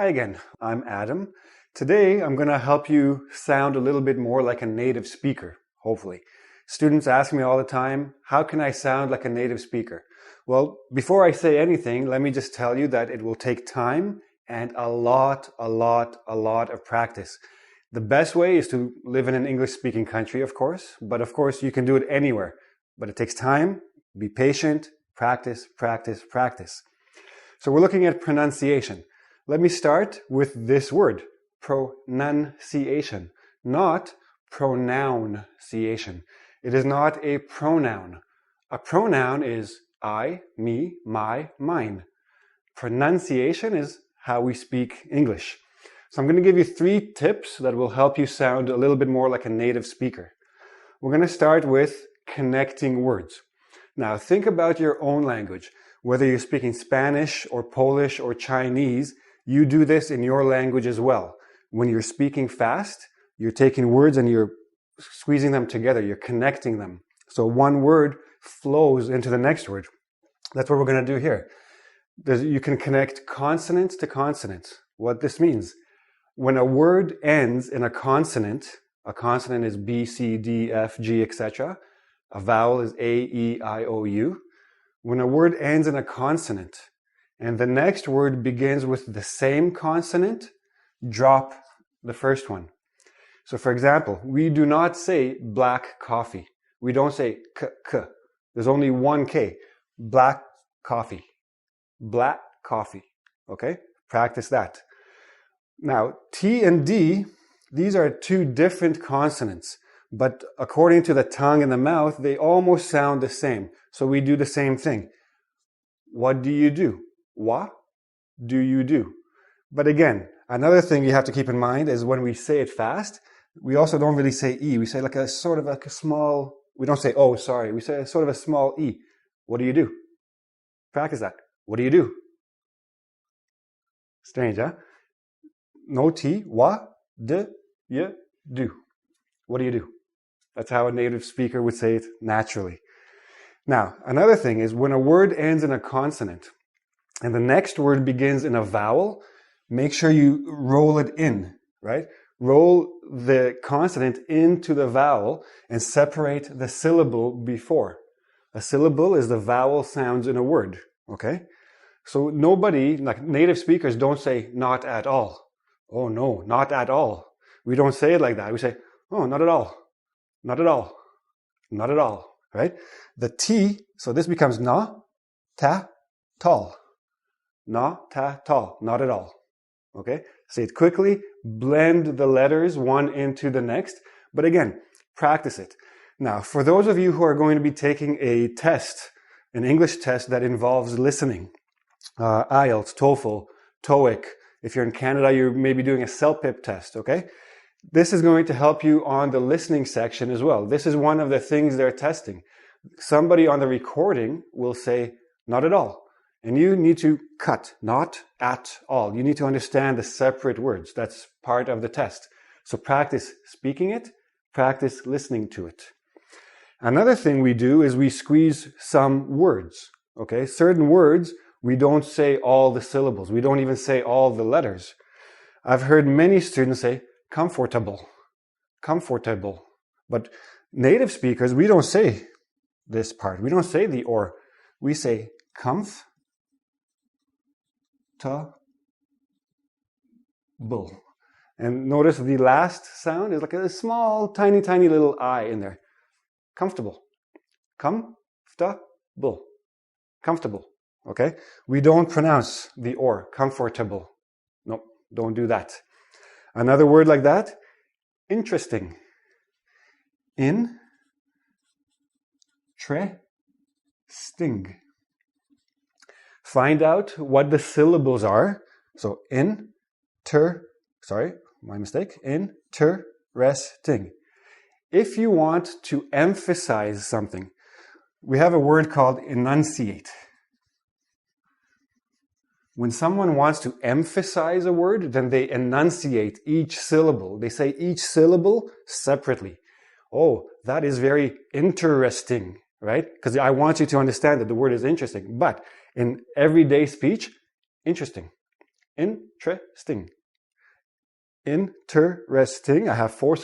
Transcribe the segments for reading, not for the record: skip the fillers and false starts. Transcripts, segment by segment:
again, I'm Adam. Today I'm going to help you sound a little bit more like a native speaker, hopefully. Students ask me all the time, how can I sound like a native speaker? Well, before I say anything, let me just tell you that it will take time and a lot of practice. The best way is to live in an English-speaking country, of course, but of course you can do it anywhere. But it takes time, be patient, practice. So we're looking at pronunciation. Let me start with this word, pronunciation, not pronunciation. It is not a pronoun. A pronoun is I, me, my, mine. Pronunciation is how we speak English. So I'm going to give you 3 tips that will help you sound a little bit more like a native speaker. We're going to start with connecting words. Now think about your own language. Whether you're speaking Spanish or Polish or Chinese, you do this in your language as well. When you're speaking fast, you're taking words and you're squeezing them together, you're connecting them. So one word flows into the next word. That's what we're going to do here. You can connect consonants to consonants. What this means, when a word ends in a consonant is B, C, D, F, G, etc. A vowel is A, E, I, O, U. When a word ends in a consonant and the next word begins with the same consonant, drop the first one. So for example, we do not say black coffee. We don't say k. There's only one K. Black coffee. Black coffee. Okay? Practice that. Now, T and D, these are 2 different consonants, but according to the tongue and the mouth, they almost sound the same. So we do the same thing. What do you do? What do you do? But again, another thing you have to keep in mind is when we say it fast, we also don't really say E. We say like a small, we don't say, oh, sorry. We say sort of a small E. What do you do? Practice that. What do you do? Strange, huh? No T. What do you do? What do you do? That's how a native speaker would say it naturally. Now, another thing is when a word ends in a consonant and the next word begins in a vowel, make sure you roll it in, right? Roll the consonant into the vowel and separate the syllable before. A syllable is the vowel sounds in a word, okay? So nobody, like native speakers, don't say not at all. Oh no, not at all. We don't say it like that. We say, oh, not at all. Not at all. Not at all, right? The T, so this becomes na, ta, tall. Na, ta, tall. Not at all. Okay? Say it quickly. Blend the letters one into the next. But again, practice it. Now, for those of you who are going to be taking a test, an English test that involves listening, IELTS, TOEFL, TOEIC. If you're in Canada, you're maybe doing a CELPIP test, okay? This is going to help you on the listening section as well. This is one of the things they're testing. Somebody on the recording will say, not at all. And you need to cut, not at all. You need to understand the separate words. That's part of the test. So practice speaking it, practice listening to it. Another thing we do is we squeeze some words, okay? Certain words, we don't say all the syllables. We don't even say all the letters. I've heard many students say, comfortable. But native speakers, we don't say this part. We don't say the or. We say comfortable. And notice the last sound is like a small, tiny little I in there. Comfortable. Comfortable. Okay? We don't pronounce the or. Comfortable. No, don't do that. Another word like that, interesting. Interesting. Find out what the syllables are. So interesting. If you want to emphasize something, we have a word called enunciate. When someone wants to emphasize a word, then they enunciate each syllable. They say each syllable separately. Oh, that is very interesting, right? Because I want you to understand that the word is interesting. But in everyday speech, interesting. Interesting. Interesting. I have 4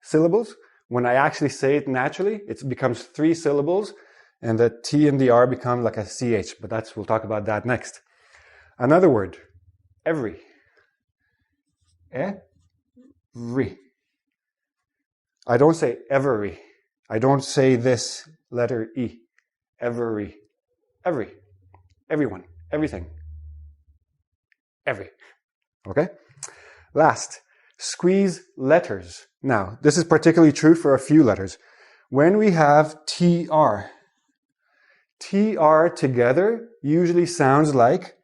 syllables. When I actually say it naturally, it becomes 3 syllables, and the T and the R become like a CH, but we'll talk about that next. Another word, every. Every. I don't say every. I don't say this letter E. Every. Everyone. Everything. Every. Okay? Last, squeeze letters. Now, this is particularly true for a few letters. When we have TR together usually sounds like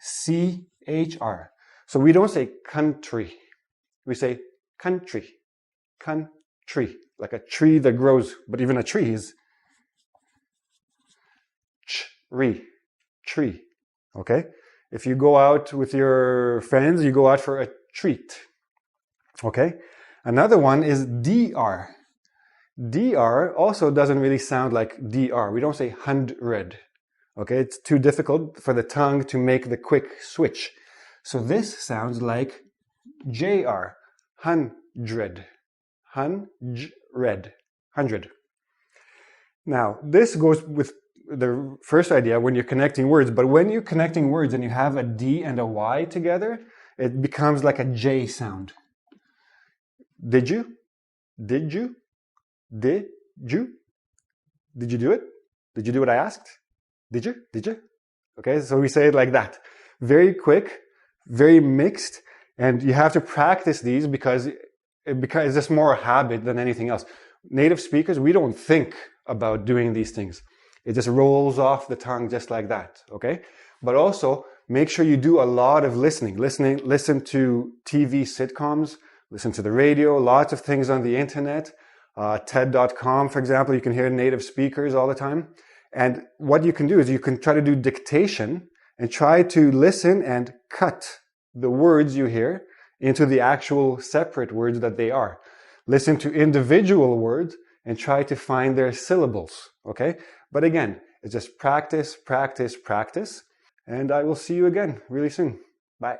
CHR. So we don't say country. We say country. Country. Like a tree that grows, but even a tree is tree. Okay? If you go out with your friends, you go out for a treat. Okay? Another one is DR. DR also doesn't really sound like DR. We don't say 100. Okay? It's too difficult for the tongue to make the quick switch. So this sounds like JR. 100. 100. Now, this goes with the first idea when you're connecting words, but when you're connecting words and you have a D and a Y together, it becomes like a J sound. Did you? Did you? Did you? Did you do it? Did you do what I asked? Did you? Did you? Okay, so we say it like that. Very quick, very mixed, and you have to practice these because it's just more a habit than anything else. Native speakers, we don't think about doing these things. It just rolls off the tongue just like that, okay? But also, make sure you do a lot of listening. Listen to TV sitcoms, listen to the radio, lots of things on the internet. TED.com, for example, you can hear native speakers all the time. And what you can do is you can try to do dictation and try to listen and cut the words you hear into the actual separate words that they are. Listen to individual words and try to find their syllables, okay? But again, it's just practice, practice, practice. And I will see you again really soon. Bye.